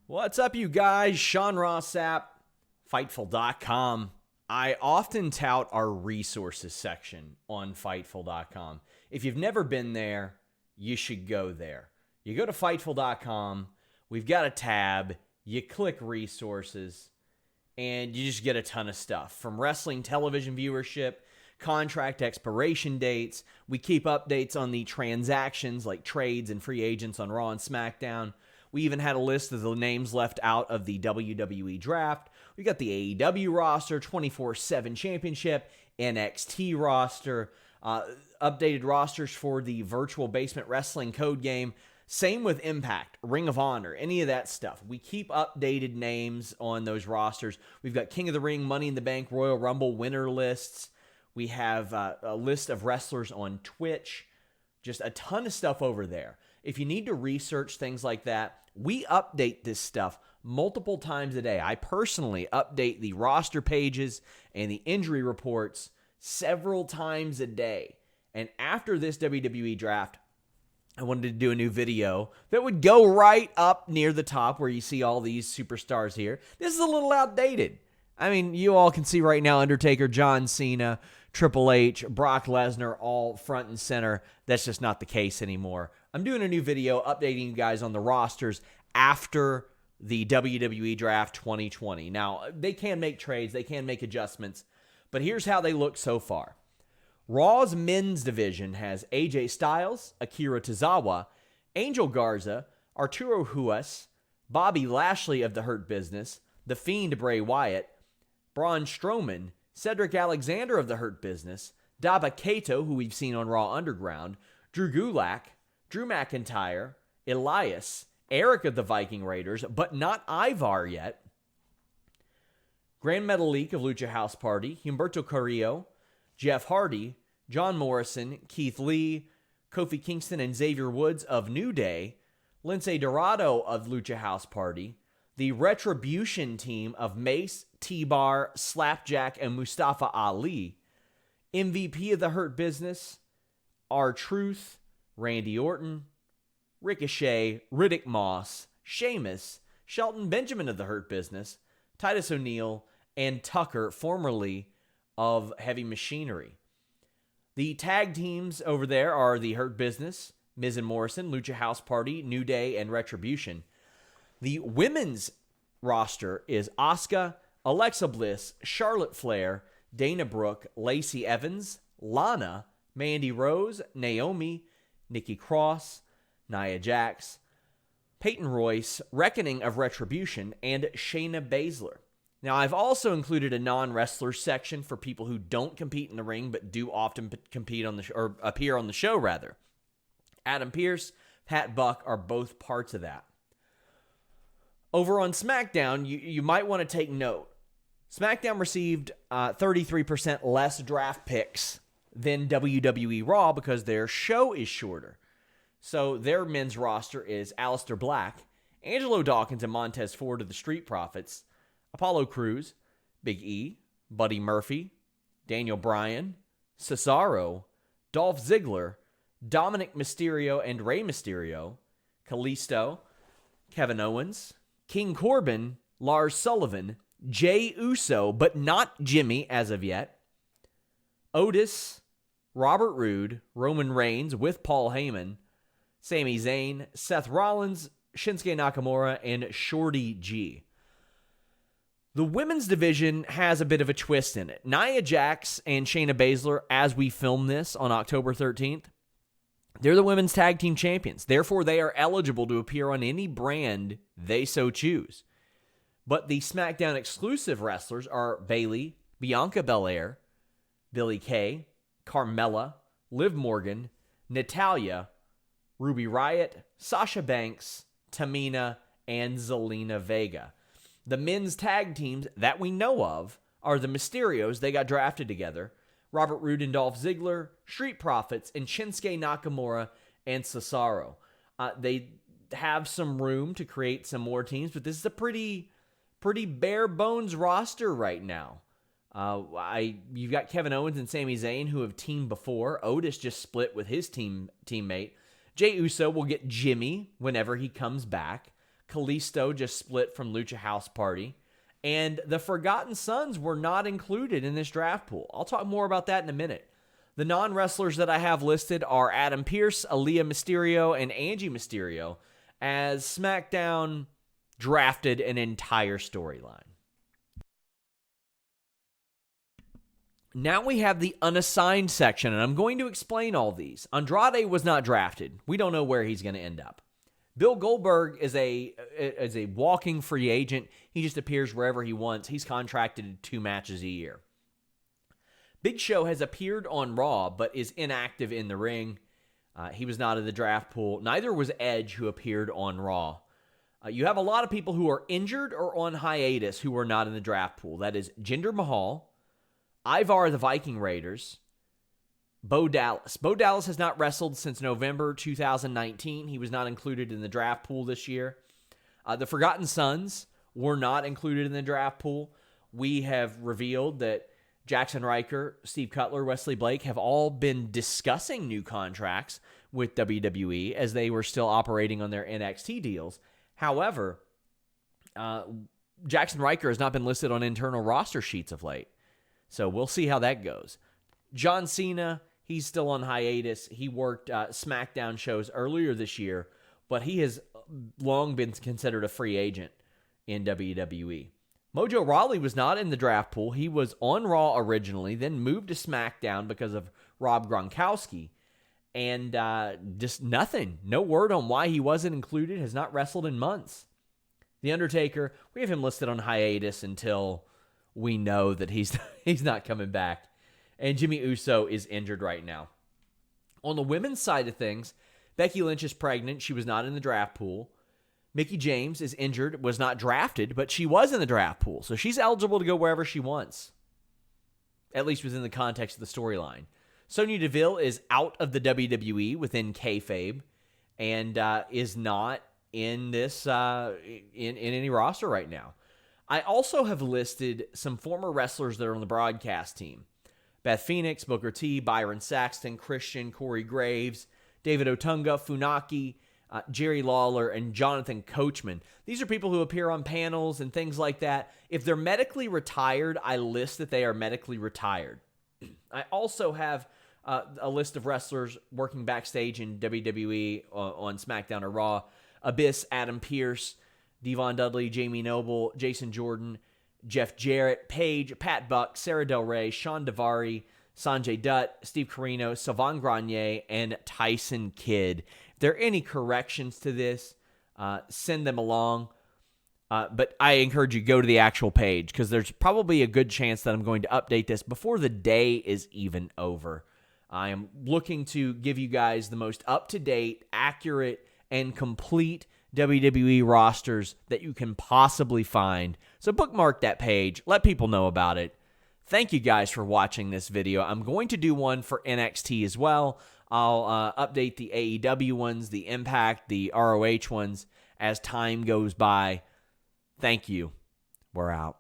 What's up, you guys? Ross Sapp, Fightful.com. I often tout our resources section on Fightful.com. If you've never been there, you should go there. You go to Fightful.com, we've got a tab, you click resources, and you just get a ton of stuff. From wrestling television viewership, contract expiration dates, we keep updates on the transactions like trades and free agents on Raw and Smackdown. We even had a list of the names left out of the WWE draft. We got the AEW roster, 24/7 championship, NXT roster, updated rosters for the virtual basement wrestling code game. Same with Impact, Ring of Honor, any of that stuff. We keep updated names on those rosters. We've got King of the Ring, Money in the Bank, Royal Rumble winner lists. We have a list of wrestlers on Twitch. Just a ton of stuff over there. If you need to research things like that, we update this stuff multiple times a day. I personally update the roster pages and the injury reports several times a day. And after this WWE draft, I wanted to do a new video that would go right up near the top where you see all these superstars here. This is a little outdated. I mean, you all can see right now Undertaker, John Cena, Triple H, Brock Lesnar, all front and center. That's just not the case anymore. I'm doing a new video updating you guys on the rosters after the WWE Draft 2020. Now, they can make trades, they can make adjustments, but here's how they look so far. Raw's men's division has AJ Styles, Akira Tozawa, Angel Garza, Arturo Ruas, Bobby Lashley of the Hurt Business, The Fiend Bray Wyatt, Braun Strowman, Cedric Alexander of the Hurt Business, Daba Kato, who we've seen on Raw Underground, Drew Gulak, Drew McIntyre, Elias, Eric of the Viking Raiders, but not Ivar yet, Grand Metalik of Lucha House Party, Humberto Carrillo, Jeff Hardy, John Morrison, Keith Lee, Kofi Kingston and Xavier Woods of New Day, Lince Dorado of Lucha House Party, the Retribution team of Mace, T-Bar, Slapjack, and Mustafa Ali, MVP of the Hurt Business, R-Truth, Randy Orton, Ricochet, Riddick Moss, Sheamus, Shelton Benjamin of the Hurt Business, Titus O'Neil, and Tucker, formerly of Heavy Machinery. The tag teams over there are the Hurt Business, Miz and Morrison, Lucha House Party, New Day, and Retribution. The women's roster is Asuka, Alexa Bliss, Charlotte Flair, Dana Brooke, Lacey Evans, Lana, Mandy Rose, Naomi, Nikki Cross, Nia Jax, Peyton Royce, Reckoning of Retribution, and Shayna Baszler. Now, I've also included a non-wrestler section for people who don't compete in the ring but do often compete on the or appear on the show rather. Adam Pearce, Pat Buck are both parts of that. Over on SmackDown, you might want to take note. SmackDown received 33% less draft picks than WWE Raw because their show is shorter. So their men's roster is Aleister Black, Angelo Dawkins and Montez Ford of the Street Profits, Apollo Crews, Big E, Buddy Murphy, Daniel Bryan, Cesaro, Dolph Ziggler, Dominic Mysterio and Rey Mysterio, Kalisto, Kevin Owens, King Corbin, Lars Sullivan, Jey Uso, but not Jimmy as of yet, Otis, Robert Roode, Roman Reigns with Paul Heyman, Sami Zayn, Seth Rollins, Shinsuke Nakamura, and Shorty G. The women's division has a bit of a twist in it. Nia Jax and Shayna Baszler, as we film this on October 13th, they're the women's tag team champions. Therefore, they are eligible to appear on any brand they so choose. But the SmackDown exclusive wrestlers are Bayley, Bianca Belair, Billie Kay, Carmella, Liv Morgan, Natalya, Ruby Riott, Sasha Banks, Tamina, and Zelina Vega. The men's tag teams that we know of are the Mysterios. They got drafted together. Robert Roode and Dolph Ziggler, Street Profits, and Shinsuke Nakamura and Cesaro. They have some room to create some more teams, but this is a pretty bare bones roster right now. You've got Kevin Owens and Sami Zayn who have teamed before. Otis just split with his teammate. Jey Uso will get Jimmy whenever he comes back. Kalisto just split from Lucha House Party. And the Forgotten Sons were not included in this draft pool. I'll talk more about that in a minute. The non-wrestlers that I have listed are Adam Pearce, Aaliyah Mysterio, and Angie Mysterio, as SmackDown drafted an entire storyline. Now we have the unassigned section, and I'm going to explain all these. Andrade was not drafted. We don't know where he's going to end up. Bill Goldberg is a walking free agent. He just appears wherever he wants. He's contracted to 2 matches a year. Big Show has appeared on Raw, but is inactive in the ring. He was not in the draft pool. Neither was Edge, who appeared on Raw. You have a lot of people who are injured or on hiatus who are not in the draft pool. That is Jinder Mahal, Ivar the Viking Raiders, Bo Dallas. Bo Dallas has not wrestled since November 2019. He was not included in the draft pool this year. The Forgotten Sons were not included in the draft pool. We have revealed that Jackson Riker, Steve Cutler, Wesley Blake have all been discussing new contracts with WWE as they were still operating on their NXT deals. However, Jackson Riker has not been listed on internal roster sheets of late. So we'll see how that goes. John Cena, he's still on hiatus. He worked SmackDown shows earlier this year, but he has long been considered a free agent in WWE. Mojo Rawley was not in the draft pool. He was on Raw originally, then moved to SmackDown because of Rob Gronkowski. And just nothing. No word on why he wasn't included. Has not wrestled in months. The Undertaker, we have him listed on hiatus until we know that he's not coming back. And Jimmy Uso is injured right now. On the women's side of things, Becky Lynch is pregnant. She was not in the draft pool. Mickie James is injured, was not drafted, but she was in the draft pool. So she's eligible to go wherever she wants, at least within the context of the storyline. Sonya Deville is out of the WWE within kayfabe and is not in this in any roster right now. I also have listed some former wrestlers that are on the broadcast team. Beth Phoenix, Booker T, Byron Saxton, Christian, Corey Graves, David Otunga, Funaki, Jerry Lawler, and Jonathan Coachman. These are people who appear on panels and things like that. If they're medically retired, I list that they are medically retired. I also have a list of wrestlers working backstage in WWE on SmackDown or Raw. Abyss, Adam Pearce, Devon Dudley, Jamie Noble, Jason Jordan, Jeff Jarrett, Paige, Pat Buck, Sarah Del Rey, Sean Daivari, Sanjay Dutt, Steve Corino, Sylvain Grenier, and Tyson Kidd. If there are any corrections to this, send them along. But I encourage you to go to the actual page because there's probably a good chance that I'm going to update this before the day is even over. I am looking to give you guys the most up-to-date, accurate, and complete WWE rosters that you can possibly find. So bookmark that page. Let people know about it. Thank you guys for watching this video. I'm going to do one for NXT as well. I'll update the AEW ones, the Impact, the ROH ones as time goes by. Thank you. We're out.